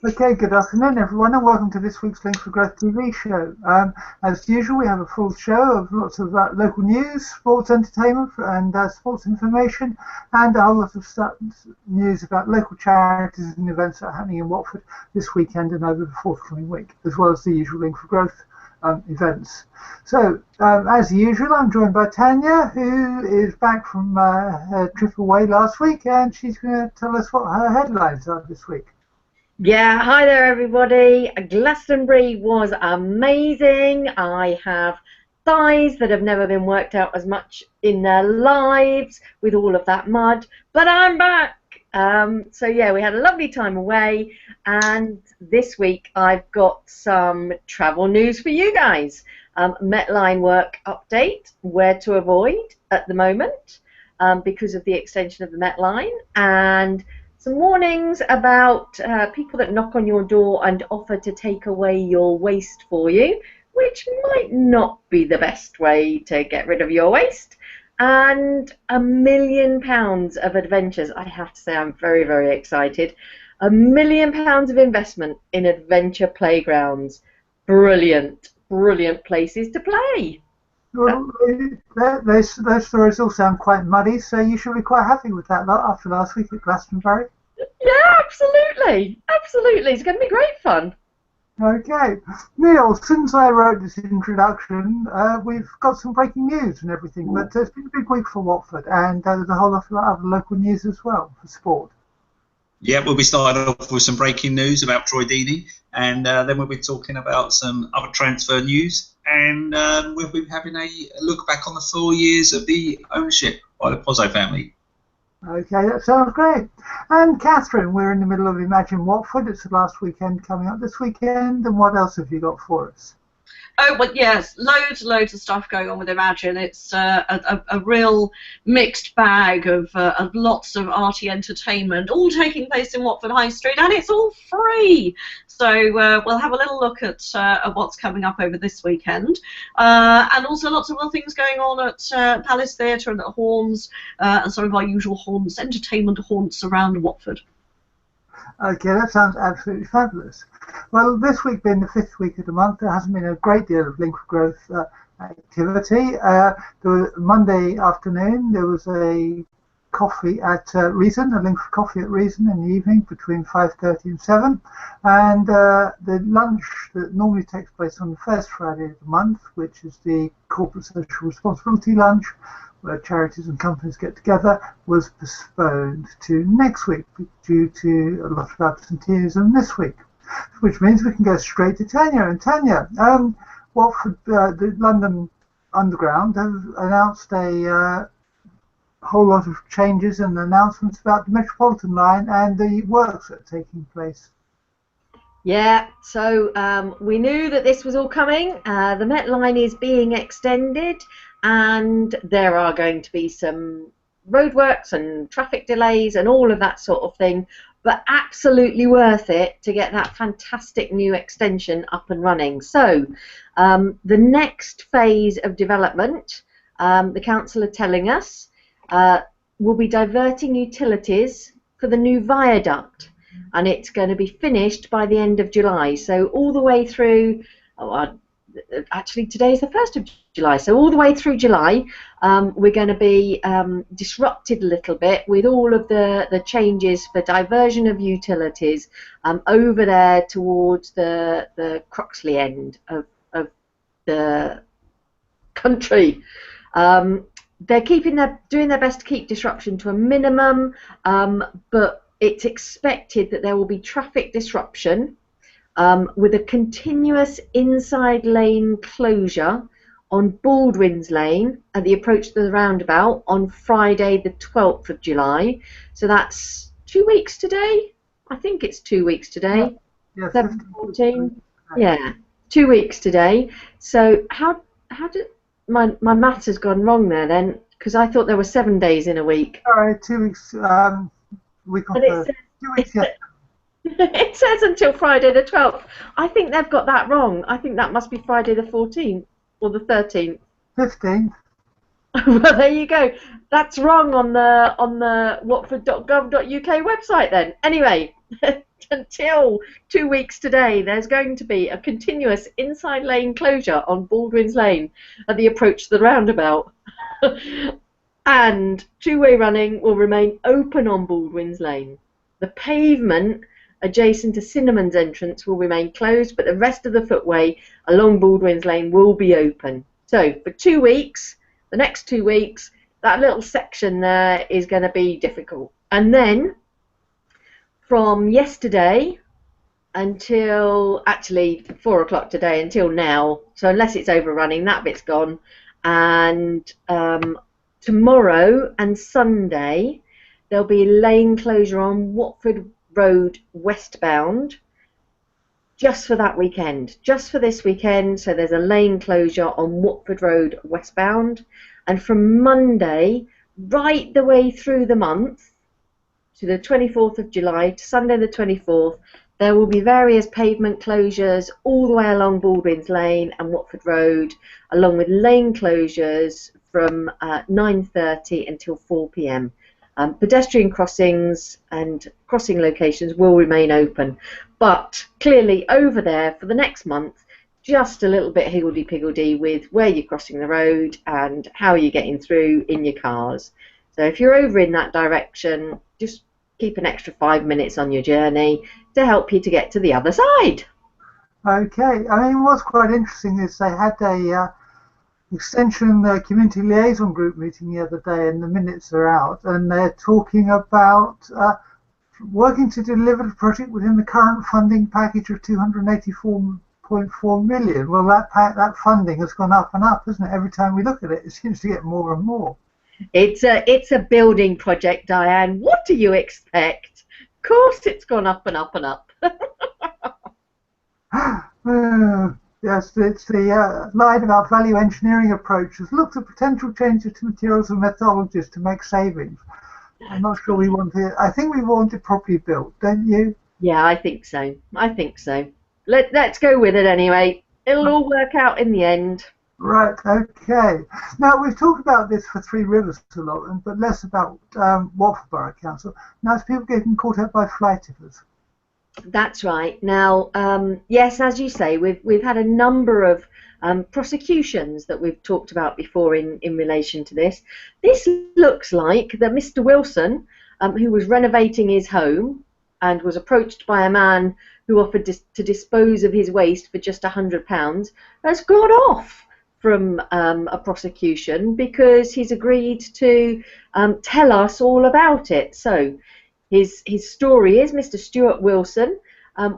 Okay, good afternoon everyone and welcome to this week's Link for Growth TV show. As usual, we have a full show of lots of local news, sports entertainment and sports information, and a whole lot of news about local charities and events that are happening in Watford this weekend and over the forthcoming week, as well as the usual Link for Growth events. So, as usual, I'm joined by Tania, who is back from her trip away last week, and she's going to tell us what her headlines are this week. Yeah, hi there everybody. Glastonbury was amazing. I have thighs that have never been worked out as much in their lives with all of that mud, but I'm back. So yeah, we had a lovely time away, and this week I've got some travel news for you guys. Met line work update, where to avoid at the moment because of the extension of the Met line, and some warnings about people that knock on your door and offer to take away your waste for you, which might not be the best way to get rid of your waste, and £1 million of adventures. I have to say I'm very, very excited. £1 million of investment in adventure playgrounds. Brilliant, brilliant places to play. Well, those stories all sound quite muddy, so you should be quite happy with that after last week at Glastonbury. Yeah, absolutely. Absolutely. It's going to be great fun. Okay. Neal, since I wrote this introduction, we've got some breaking news and everything, but it's been a big week for Watford, and there's a whole lot of other local news as well for sport. Yeah, we'll be starting off with some breaking news about Troy Deeney, and then we'll be talking about some other transfer news, and we'll be having a look back on the 4 years of the ownership by the Pozzo family. Okay, that sounds great. And Catherine, we're in the middle of Imagine Watford. It's the last weekend coming up this weekend, and what else have you got for us? Oh, well, yes, loads of stuff going on with Imagine. It's a real mixed bag of lots of arty entertainment, all taking place in Watford High Street, and it's all free. So we'll have a little look at what's coming up over this weekend. And also lots of other things going on at Palace Theatre and at Horns, and some of our usual haunts, entertainment haunts around Watford. Okay, that sounds absolutely fabulous. Well, this week being the 5th week of the month, there hasn't been a great deal of Link for Growth activity. Monday afternoon, there was a coffee at Reason, a Link for Coffee at Reason in the evening between 5:30 and 7. And the lunch that normally takes place on the first Friday of the month, which is the Corporate Social Responsibility Lunch, where charities and companies get together, was postponed to next week due to a lot of absenteeism this week, which means we can go straight to Tania. And Tania, Watford, the London Underground have announced a whole lot of changes and announcements about the Metropolitan line and the works that are taking place. Yeah, so we knew that this was all coming. The Met line is being extended, and there are going to be some roadworks and traffic delays and all of that sort of thing, but absolutely worth it to get that fantastic new extension up and running. So the next phase of development, the council are telling us, will be diverting utilities for the new viaduct, and it's going to be finished by the end of July. So all the way through, actually today is the 1st of July, so all the way through July we're going to be disrupted a little bit with all of the changes for diversion of utilities over there towards the Croxley end of the country. They're doing their best to keep disruption to a minimum, but it's expected that there will be traffic disruption with a continuous inside lane closure on Baldwin's Lane at the approach to the roundabout on Friday the 12th of July. So that's 2 weeks today. I think it's 2 weeks today. Yeah, 7/14. Yeah, 2 weeks today. So how did my maths has gone wrong there then? Because I thought there were 7 days in a week. Sorry, 2 weeks. Week off. 2 weeks. Yeah. It says until Friday the 12th. I think they've got that wrong. I think that must be Friday the 14th or the 13th. 15th. Well, there you go. That's wrong on the watford.gov.uk website then. Anyway, until 2 weeks today, there's going to be a continuous inside lane closure on Baldwin's Lane at the approach to the roundabout. And two-way running will remain open on Baldwin's Lane. The pavement adjacent to Cinnamon's entrance will remain closed, but the rest of the footway along Baldwin's Lane will be open. So for 2 weeks, the next 2 weeks, that little section there is going to be difficult. And then from yesterday until actually 4 o'clock today until now, so unless it's overrunning, that bit's gone. And tomorrow and Sunday there'll be lane closure on Watford Road westbound just for that weekend, just for this weekend. So there's a lane closure on Watford Road westbound, and from Monday right the way through the month to the 24th of July to Sunday the 24th, there will be various pavement closures all the way along Baldwin's Lane and Watford Road, along with lane closures from 9:30 until 4 p.m. Pedestrian crossings and crossing locations will remain open, but clearly over there for the next month, just a little bit higgledy-piggledy with where you're crossing the road and how you're getting through in your cars. So if you're over in that direction, just keep an extra 5 minutes on your journey to help you to get to the other side. Okay, I mean, what's quite interesting is they had a extension community liaison group meeting the other day, and the minutes are out, and they're talking about working to deliver the project within the current funding package of 284.4 million. Well, that funding has gone up and up, hasn't it? Every time we look at it, it seems to get more and more. It's a building project, Diane. What do you expect? Of course it's gone up and up and up. Yes, it's the line about value engineering approaches. Look at potential changes to materials and methodologies to make savings. I'm not sure we want it. I think we want it properly built, don't you? Yeah, I think so. I think so. Let's go with it anyway. It'll all work out in the end. Right, okay. Now, we've talked about this for Three Rivers a lot, but less about Watford Borough Council. Now, it's people getting caught up by fly tippers. That's right. Now, yes, as you say, we've had a number of prosecutions that we've talked about before in relation to this. This looks like that Mr. Wilson, who was renovating his home and was approached by a man who offered to dispose of his waste for just £100, has got off from a prosecution because he's agreed to tell us all about it. So his story is Mr. Stuart Wilson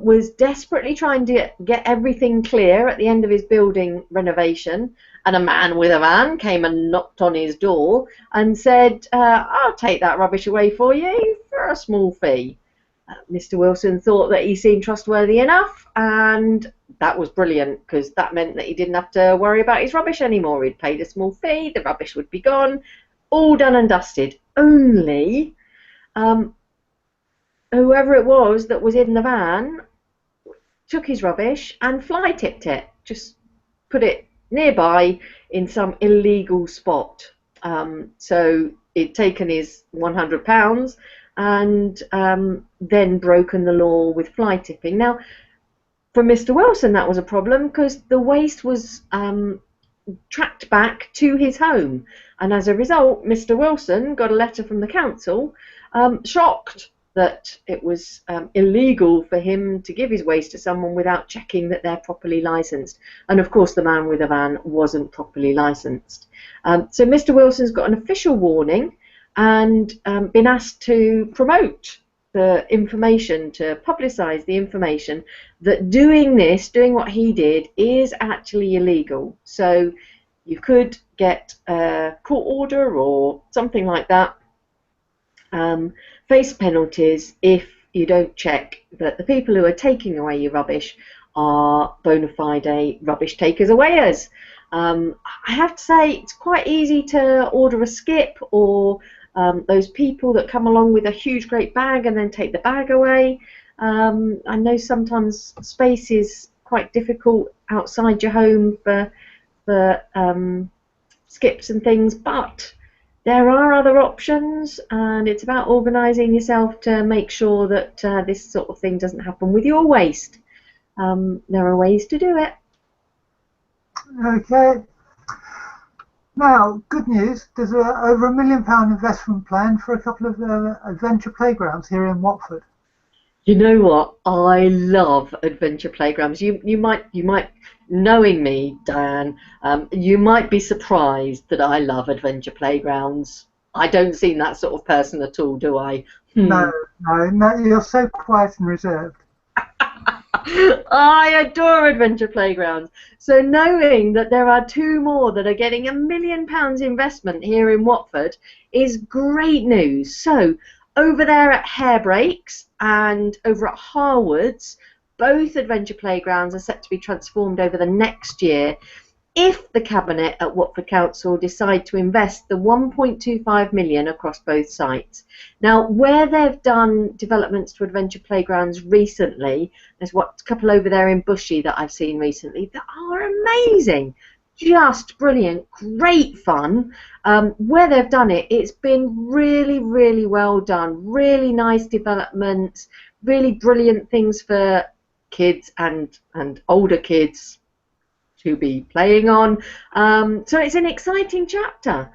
was desperately trying to get everything clear at the end of his building renovation, and a man with a van came and knocked on his door and said, I'll take that rubbish away for you for a small fee. Mr. Wilson thought that he seemed trustworthy enough, and that was brilliant because that meant that he didn't have to worry about his rubbish anymore. He'd paid a small fee, the rubbish would be gone, all done and dusted. Only whoever it was that was in the van took his rubbish and fly tipped it, just put it nearby in some illegal spot. So he'd taken his £100 and then broken the law with fly tipping. Now, for Mr. Wilson, that was a problem because the waste was tracked back to his home, and as a result, Mr. Wilson got a letter from the council shocked that it was illegal for him to give his waste to someone without checking that they're properly licensed. And of course the man with a van wasn't properly licensed. So Mr. Wilson's got an official warning and been asked to promote the information, to publicise the information that doing what he did is actually illegal. So you could get a court order or something like that, face penalties if you don't check that the people who are taking away your rubbish are bona fide rubbish takers awayers. I have to say it's quite easy to order a skip or those people that come along with a huge great bag and then take the bag away. I know sometimes space is quite difficult outside your home for skips and things, but there are other options, and it's about organising yourself to make sure that this sort of thing doesn't happen with your waste. There are ways to do it. Okay. Now, good news. There's over £1 million investment plan for a couple of adventure playgrounds here in Watford. You know what? I love adventure playgrounds. You might, knowing me, Diane, you might be surprised that I love adventure playgrounds. I don't seem that sort of person at all, do I? No, you're so quiet and reserved. I adore adventure playgrounds. So knowing that there are 2 more that are getting £1 million investment here in Watford is great news. So over there at Harebreaks and over at Harwoods, both adventure playgrounds are set to be transformed over the next year if the Cabinet at Watford Council decide to invest the 1.25 million across both sites. Now, where they've done developments to adventure playgrounds recently, there's a couple over there in Bushy that I've seen recently that are amazing. Just brilliant, great fun. Where they've done it, it's been really, really well done. Really nice developments, really brilliant things for kids and older kids to be playing on. So it's an exciting chapter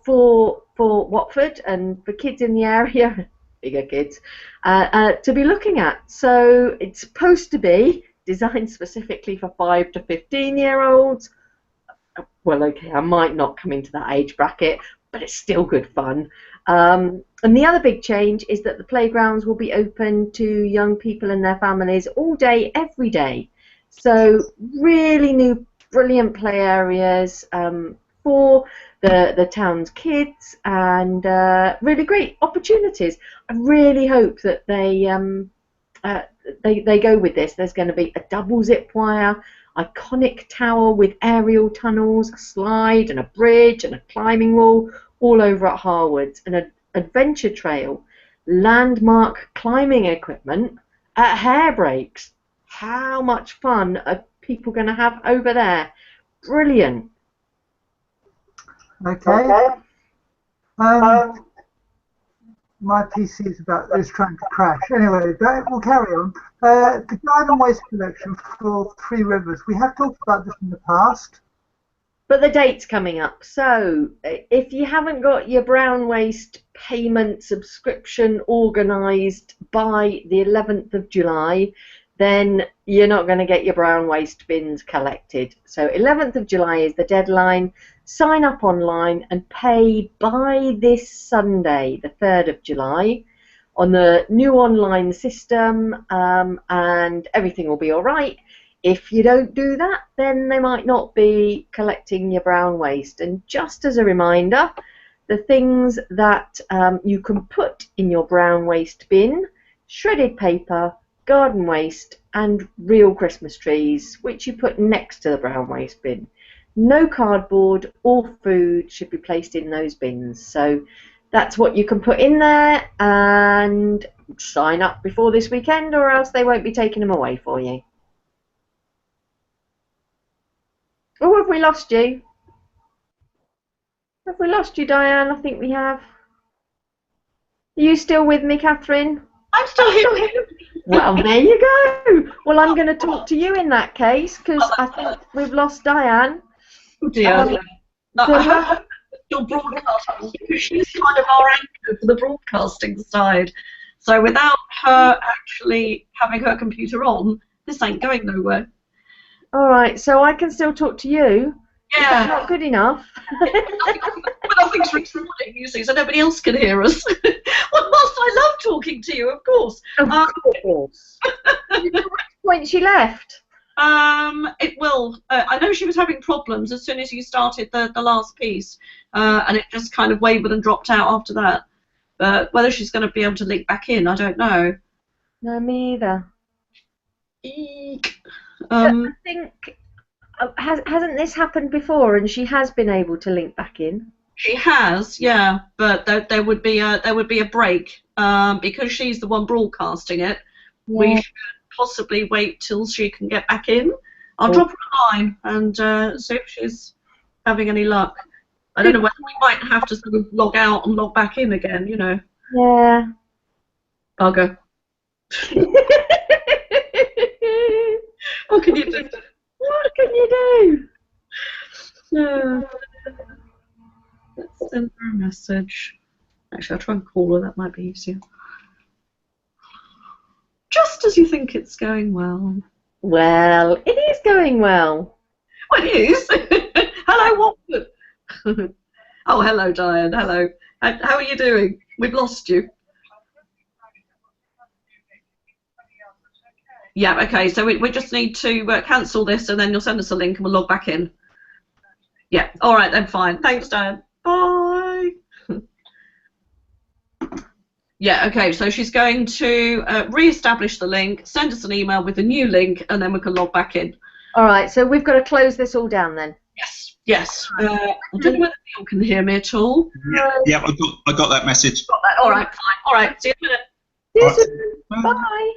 for Watford and for kids in the area, bigger kids, to be looking at. So it's supposed to be designed specifically for 5 to 15-year-olds. Well, okay, I might not come into that age bracket, but it's still good fun. And the other big change is that the playgrounds will be open to young people and their families all day, every day. So really new, brilliant play areas for the town's kids, and really great opportunities. I really hope that they go with this. There's going to be a double zip wire, iconic tower with aerial tunnels, a slide and a bridge and a climbing wall all over at Harwoods, and an adventure trail, landmark climbing equipment at Harebreaks. How much fun are people going to have over there? Brilliant. Okay. My PC is trying to crash. Anyway, we'll carry on. The garden waste collection for Three Rivers. We have talked about this in the past. But the date's coming up. So if you haven't got your brown waste payment subscription organised by the 11th of July, then you're not going to get your brown waste bins collected. So 11th of July is the deadline. Sign up online and pay by this Sunday, the 3rd of July, on the new online system, and everything will be all right. If you don't do that, then they might not be collecting your brown waste. And just as a reminder, the things that you can put in your brown waste bin: shredded paper, garden waste, and real Christmas trees, which you put next to the brown waste bin. No cardboard or food should be placed in those bins. So that's what you can put in there, and sign up before this weekend, or else they won't be taking them away for you. Oh, have we lost you? Have we lost you, Diane? I think we have. Are you still with me, Catherine? I'm still here. Well, there you go. Well, I'm going to talk to you in that case, because I think we've lost Diane. Oh dear. Your broadcasting. She's kind of our anchor for the broadcasting side. So without her actually having her computer on, this ain't going nowhere. All right, so I can still talk to you. Yeah. Is that not good enough? But nothing's recording, you see, so nobody else can hear us. Well, whilst I love talking to you, of course. Of course. At which point she left? It will. I know she was having problems as soon as you started the last piece, and it just kind of wavered and dropped out after that. But whether she's going to be able to link back in, I don't know. No, me either. Eek. I think hasn't this happened before, and she has been able to link back in? She has, yeah, but there would be a break because she's the one broadcasting it. Yeah. We should possibly wait till she can get back in. I'll drop her a line and see if she's having any luck. I don't know whether we might have to sort of log out and log back in again, you know. Yeah. I'll go. What can you do? What can you No. Let's send her a message. Actually, I'll try and call her. That might be easier. Just as you think it's going well. Well, it is going well. Well, it is. Hello, Watford. Oh, hello, Diane. Hello. How are you doing? We've lost you. Yeah, okay. So we just need to cancel this, and then you'll send us a link, and we'll log back in. Yeah. All right, then. Fine. Thanks, Diane. Bye. Yeah, okay, so she's going to re-establish the link, send us an email with the new link, and then we can log back in. All right, so we've got to close this all down then. Yes, yes. I don't know whether Neal can hear me at all. Yeah, I got that message. Got that. All right, fine. All right, see you in a minute. See you soon. Bye.